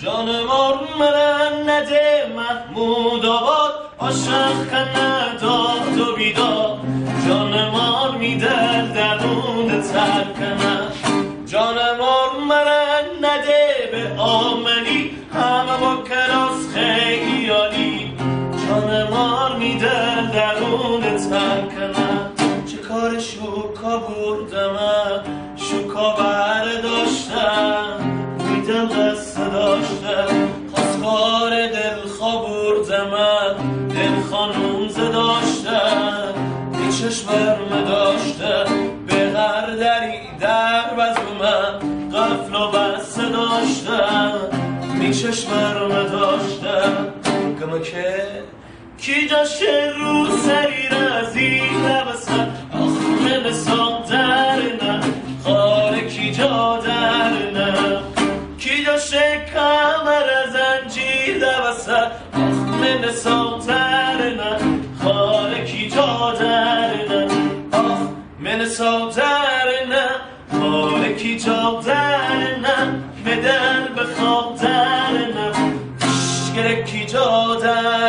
جان مار من نده محمود آباد عاشق کنه داد و بیداد جان مار میده درون ترکنه جان مار من نده به آمنی همه با کلاس خیلی عالی جان مار میده درون ترکنه چه کار شوکا بردمه شوکا برداشتم میدل قصه داشتم خواستگار دلخوا بردمه دل خانوم داشتم بی چشمرمه داشتم به غردری در بزومه قفل و بسته داشتم بی چشمرمه داشتم گمه که کی جاشه رو سری رزی لبسن آخ من سادرنه خاره کی جادرنه کی جاشه کمر زنجیر لبسن آخ من سادرنه خاره کی جادرنه آخ من سادرنه خاره کی جادرنه بدر بخوادرنه تشکر کی جادرنه